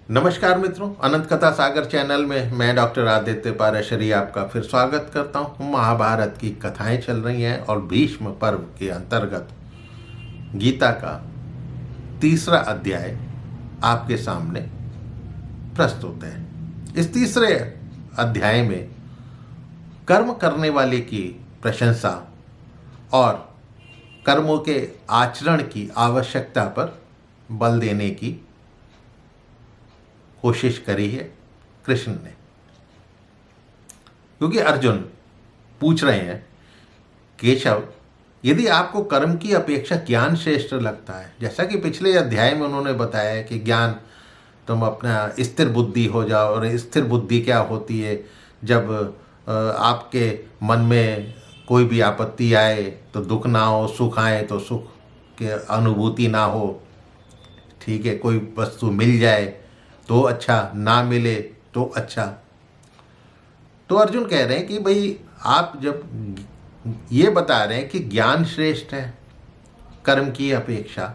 नमस्कार मित्रों, अनंत कथा सागर चैनल में मैं डॉक्टर आदित्य पाराशरी आपका फिर स्वागत करता हूँ। महाभारत की कथाएं चल रही हैं और भीष्म पर्व के अंतर्गत गीता का तीसरा अध्याय आपके सामने प्रस्तुत है। इस तीसरे अध्याय में कर्म करने वाले की प्रशंसा और कर्मों के आचरण की आवश्यकता पर बल देने की कोशिश करी है कृष्ण ने, क्योंकि अर्जुन पूछ रहे हैं, केशव, यदि आपको कर्म की अपेक्षा ज्ञान श्रेष्ठ लगता है, जैसा कि पिछले अध्याय में उन्होंने बताया है कि ज्ञान तुम अपना स्थिर बुद्धि हो जाओ, और स्थिर बुद्धि क्या होती है, जब आपके मन में कोई भी आपत्ति आए तो दुख ना हो, सुख आए तो सुख के अनुभूति ना हो, ठीक है, कोई वस्तु मिल जाए तो अच्छा, ना मिले तो अच्छा। तो अर्जुन कह रहे हैं कि भाई आप जब ये बता रहे हैं कि ज्ञान श्रेष्ठ है कर्म की अपेक्षा,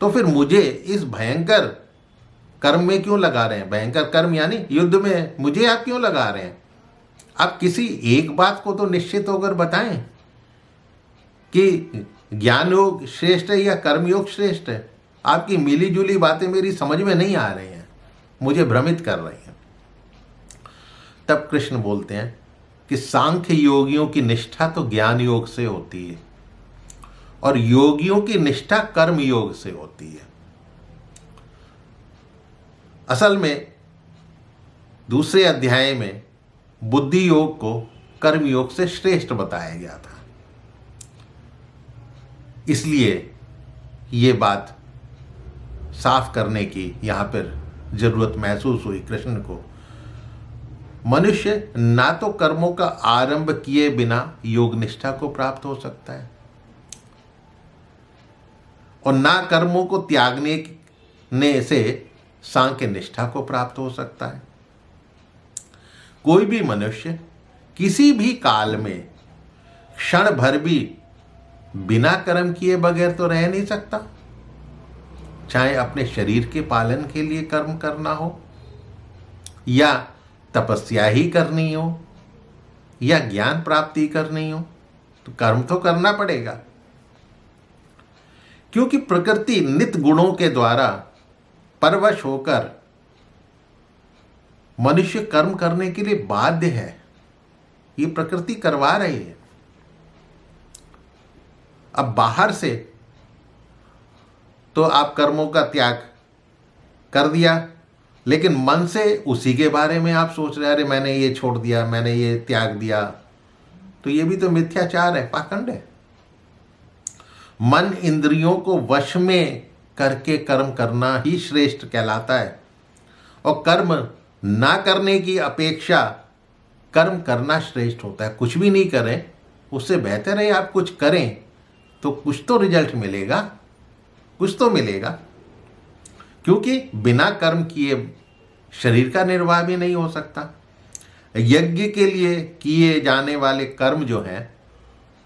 तो फिर मुझे इस भयंकर कर्म में क्यों लगा रहे हैं? भयंकर कर्म यानी युद्ध में मुझे आप क्यों लगा रहे हैं? आप किसी एक बात को तो निश्चित होकर बताएं कि ज्ञान योग श्रेष्ठ है या कर्म योग श्रेष्ठ है। आपकी मिली जुली बातें मेरी समझ में नहीं आ रही हैं, मुझे भ्रमित कर रही हैं। तब कृष्ण बोलते हैं कि सांख्य योगियों की निष्ठा तो ज्ञान योग से होती है और योगियों की निष्ठा कर्म योग से होती है। असल में दूसरे अध्याय में बुद्धि योग को कर्म योग से श्रेष्ठ बताया गया था, इसलिए ये बात साफ करने की यहां पर जरूरत महसूस हुई कृष्ण को। मनुष्य ना तो कर्मों का आरंभ किए बिना योग निष्ठा को प्राप्त हो सकता है और ना कर्मों को त्यागने से सांख्य निष्ठा को प्राप्त हो सकता है। कोई भी मनुष्य किसी भी काल में क्षण भर भी बिना कर्म किए बगैर तो रह नहीं सकता, चाहे अपने शरीर के पालन के लिए कर्म करना हो या तपस्या ही करनी हो या ज्ञान प्राप्ति करनी हो, तो कर्म तो करना पड़ेगा, क्योंकि प्रकृति नित्य गुणों के द्वारा परवश होकर मनुष्य कर्म करने के लिए बाध्य है। ये प्रकृति करवा रही है। अब बाहर से तो आप कर्मों का त्याग कर दिया, लेकिन मन से उसी के बारे में आप सोच रहे हैं, अरे मैंने ये छोड़ दिया, मैंने ये त्याग दिया, तो ये भी तो मिथ्याचार है, पाखंड है। मन इंद्रियों को वश में करके कर्म करना ही श्रेष्ठ कहलाता है और कर्म ना करने की अपेक्षा कर्म करना श्रेष्ठ होता है। कुछ भी नहीं करें, उससे बेहतर है आप कुछ करें तो कुछ तो रिजल्ट मिलेगा, कुछ तो मिलेगा, क्योंकि बिना कर्म किए शरीर का निर्वाह भी नहीं हो सकता। यज्ञ के लिए किए जाने वाले कर्म जो हैं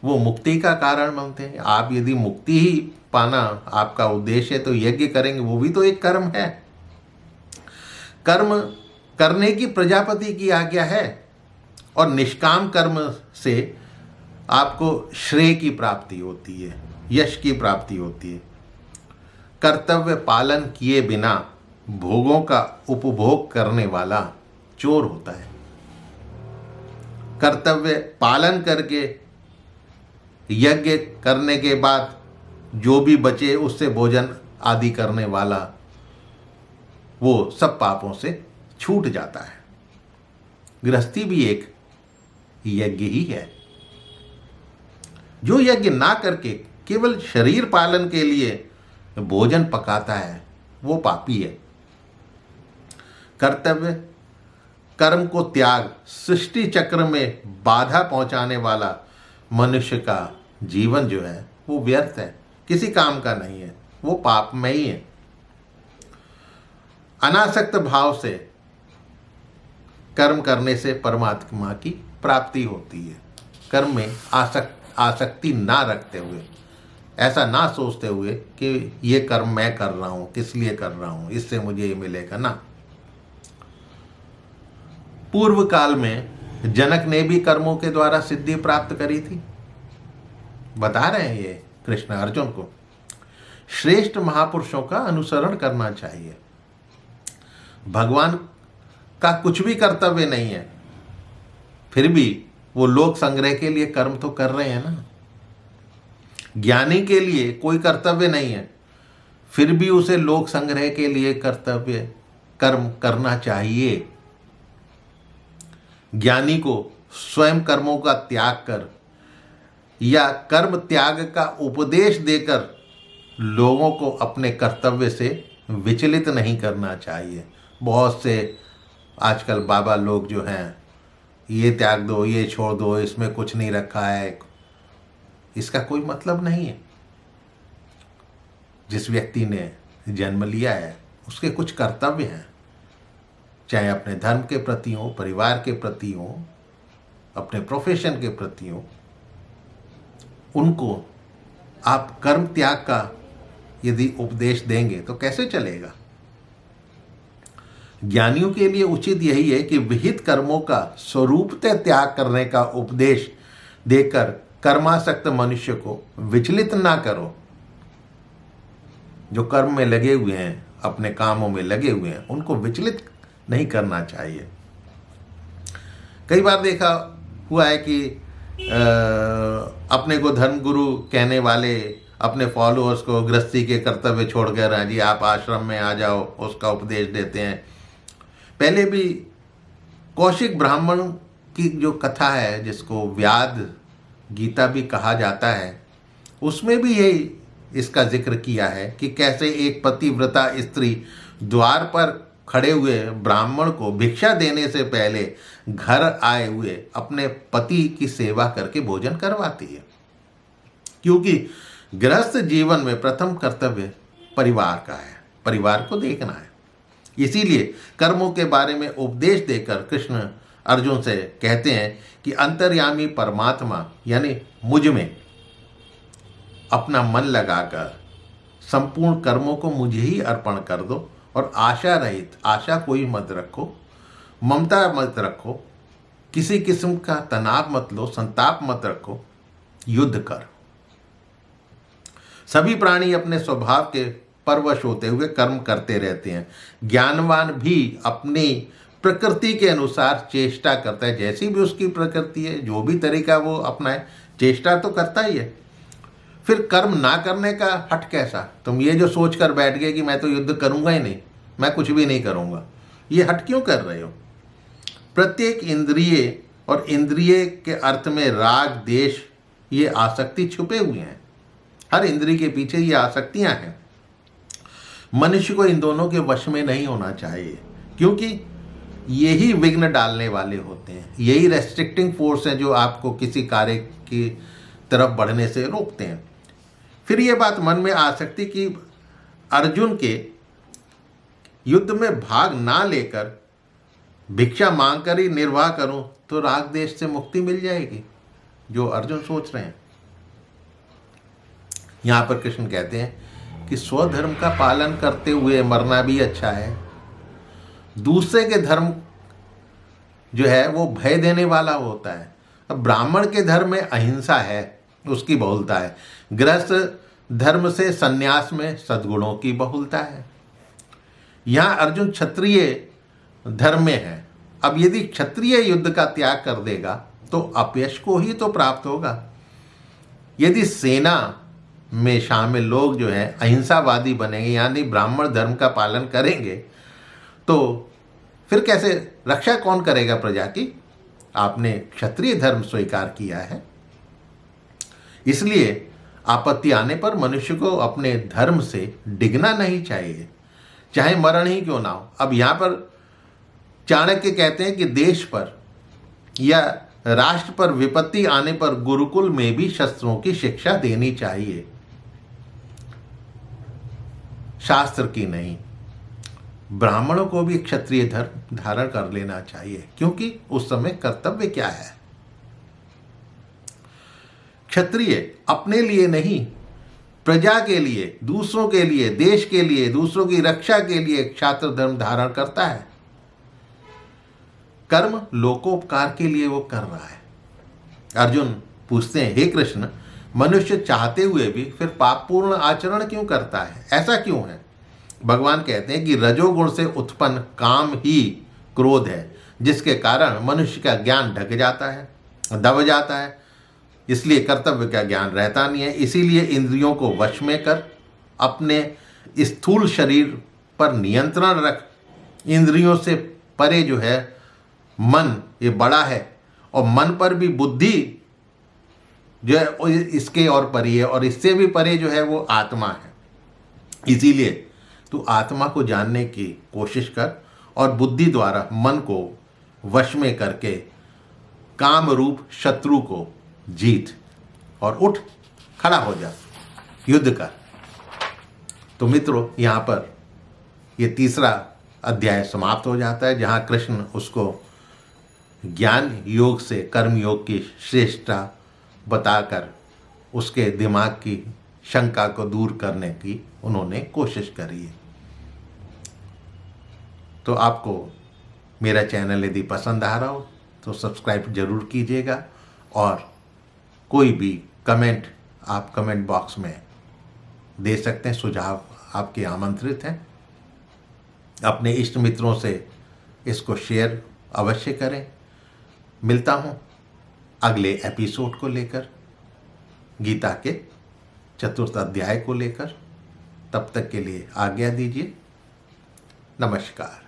वो मुक्ति का कारण बनते हैं। आप यदि मुक्ति ही पाना आपका उद्देश्य है तो यज्ञ करेंगे, वो भी तो एक कर्म है। कर्म करने की प्रजापति की आज्ञा है और निष्काम कर्म से आपको श्रेय की प्राप्ति होती है, यश की प्राप्ति होती है। कर्तव्य पालन किए बिना भोगों का उपभोग करने वाला चोर होता है। कर्तव्य पालन करके यज्ञ करने के बाद जो भी बचे उससे भोजन आदि करने वाला वो सब पापों से छूट जाता है। गृहस्थी भी एक यज्ञ ही है। जो यज्ञ ना करके केवल शरीर पालन के लिए भोजन पकाता है वो पापी है। कर्तव्य कर्म को त्याग सृष्टि चक्र में बाधा पहुंचाने वाला मनुष्य का जीवन जो है वो व्यर्थ है, किसी काम का नहीं है, वो पाप में ही है। अनासक्त भाव से कर्म करने से परमात्मा की प्राप्ति होती है। कर्म में आसक्ति ना रखते हुए, ऐसा ना सोचते हुए कि ये कर्म मैं कर रहा हूँ, किस लिए कर रहा हूँ, इससे मुझे ये मिलेगा, ना, पूर्व काल में जनक ने भी कर्मों के द्वारा सिद्धि प्राप्त करी थी। बता रहे हैं ये कृष्ण अर्जुन को, श्रेष्ठ महापुरुषों का अनुसरण करना चाहिए। भगवान का कुछ भी कर्तव्य नहीं है, फिर भी वो लोक संग्रह के लिए कर्म तो कर रहे हैं ना। ज्ञानी के लिए कोई कर्तव्य नहीं है, फिर भी उसे लोक संग्रह के लिए कर्तव्य कर्म करना चाहिए। ज्ञानी को स्वयं कर्मों का त्याग कर या कर्म त्याग का उपदेश देकर लोगों को अपने कर्तव्य से विचलित नहीं करना चाहिए। बहुत से आजकल बाबा लोग जो हैं, ये त्याग दो, ये छोड़ दो, इसमें कुछ नहीं रखा है, इसका कोई मतलब नहीं है। जिस व्यक्ति ने जन्म लिया है उसके कुछ कर्तव्य हैं, चाहे अपने धर्म के प्रति हो, परिवार के प्रति हो, अपने प्रोफेशन के प्रति हो। उनको आप कर्म त्याग का यदि उपदेश देंगे तो कैसे चलेगा। ज्ञानियों के लिए उचित यही है कि विहित कर्मों का स्वरूपतः त्याग करने का उपदेश देकर कर्मासक्त मनुष्य को विचलित ना करो। जो कर्म में लगे हुए हैं, अपने कामों में लगे हुए हैं, उनको विचलित नहीं करना चाहिए। कई बार देखा हुआ है कि अपने को धर्मगुरु कहने वाले अपने फॉलोअर्स को गृहस्थी के कर्तव्य छोड़कर हैं जी आप आश्रम में आ जाओ, उसका उपदेश देते हैं। पहले भी कौशिक ब्राह्मण की जो कथा है, जिसको व्याद गीता भी कहा जाता है, उसमें भी यही इसका जिक्र किया है कि कैसे एक पतिव्रता स्त्री द्वार पर खड़े हुए ब्राह्मण को भिक्षा देने से पहले घर आए हुए अपने पति की सेवा करके भोजन करवाती है। क्योंकि गृहस्थ जीवन में प्रथम कर्तव्य परिवार का है, परिवार को देखना है। इसीलिए कर्मों के बारे में उपदेश देकर कृष्ण अर्जुन से कहते हैं कि अंतर्यामी परमात्मा यानी मुझ में अपना मन लगाकर संपूर्ण कर्मों को मुझे ही अर्पण कर दो और आशा रहित, आशा कोई मत रखो, ममता मत रखो, किसी किस्म का तनाव मत लो, संताप मत रखो, युद्ध कर। सभी प्राणी अपने स्वभाव के परवश होते हुए कर्म करते रहते हैं। ज्ञानवान भी अपनी प्रकृति के अनुसार चेष्टा करता है, जैसी भी उसकी प्रकृति है, जो भी तरीका वो अपनाए, चेष्टा तो करता ही है। फिर कर्म ना करने का हट कैसा? तुम ये जो सोच कर बैठ गए कि मैं तो युद्ध करूंगा ही नहीं, मैं कुछ भी नहीं करूंगा, ये हट क्यों कर रहे हो? प्रत्येक इंद्रिय और इंद्रिय के अर्थ में राग, देश, ये आसक्ति छुपे हुए हैं। हर इंद्रिय के पीछे ये आसक्तियां हैं। मनुष्य को इन दोनों के वश में नहीं होना चाहिए, क्योंकि यही विघ्न डालने वाले होते हैं, यही रेस्ट्रिक्टिंग फोर्स है जो आपको किसी कार्य की तरफ बढ़ने से रोकते हैं। फिर ये बात मन में आ सकती कि अर्जुन के युद्ध में भाग ना लेकर भिक्षा मांगकर ही निर्वाह करूं तो राग देश से मुक्ति मिल जाएगी, जो अर्जुन सोच रहे हैं। यहां पर कृष्ण कहते हैं कि स्वधर्म का पालन करते हुए मरना भी अच्छा है। दूसरे के धर्म जो है वो भय देने वाला होता है। अब ब्राह्मण के धर्म में अहिंसा है, उसकी बहुलता है। गृहस्थ धर्म से संन्यास में सद्गुणों की बहुलता है। यहाँ अर्जुन क्षत्रिय धर्म में है। अब यदि क्षत्रिय युद्ध का त्याग कर देगा तो अपयश को ही तो प्राप्त होगा। यदि सेना में शामिल लोग जो हैं अहिंसावादी बनेंगे, यानी ब्राह्मण धर्म का पालन करेंगे, तो फिर कैसे रक्षा कौन करेगा प्रजा की? आपने क्षत्रिय धर्म स्वीकार किया है। इसलिए आपत्ति आने पर मनुष्य को अपने धर्म से डिगना नहीं चाहिए, चाहे मरण ही क्यों ना हो। अब यहाँ पर चाणक्य कहते हैं कि देश पर या राष्ट्र पर विपत्ति आने पर गुरुकुल में भी शस्त्रों की शिक्षा देनी चाहिए, शास्त्र की नहीं। ब्राह्मणों को भी क्षत्रिय धर्म धारण कर लेना चाहिए, क्योंकि उस समय कर्तव्य क्या है? क्षत्रिय अपने लिए नहीं, प्रजा के लिए, दूसरों के लिए, देश के लिए, दूसरों की रक्षा के लिए क्षात्र धर्म धारण करता है। कर्म लोकोपकार के लिए वो कर रहा है। अर्जुन पूछते हैं, हे कृष्ण, मनुष्य चाहते हुए भी फिर पापपूर्ण आचरण क्यों करता है, ऐसा क्यों है? भगवान कहते हैं कि रजोगुण से उत्पन्न काम ही क्रोध है, जिसके कारण मनुष्य का ज्ञान ढक जाता है, दब जाता है। इसलिए कर्तव्य का ज्ञान रहता नहीं है। इसीलिए इंद्रियों को वश में कर अपने स्थूल शरीर पर नियंत्रण रख। इंद्रियों से परे जो है मन, ये बड़ा है, और मन पर भी बुद्धि जो है इसके और परे है, और इससे भी परे जो है वो आत्मा है। इसीलिए तू आत्मा को जानने की कोशिश कर और बुद्धि द्वारा मन को वश में करके काम रूप शत्रु को जीत और उठ खड़ा हो जा, युद्ध कर। तो मित्रों, यहाँ पर ये तीसरा अध्याय समाप्त हो जाता है, जहाँ कृष्ण उसको ज्ञान योग से कर्म योग की श्रेष्ठता बताकर उसके दिमाग की शंका को दूर करने की उन्होंने कोशिश करी है। तो आपको मेरा चैनल यदि पसंद आ रहा हो तो सब्सक्राइब जरूर कीजिएगा, और कोई भी कमेंट आप कमेंट बॉक्स में दे सकते हैं। सुझाव आपके आमंत्रित हैं। अपने इष्ट मित्रों से इसको शेयर अवश्य करें। मिलता हूँ अगले एपिसोड को लेकर, गीता के चतुर्थ अध्याय को लेकर। तब तक के लिए आज्ञा दीजिए। नमस्कार।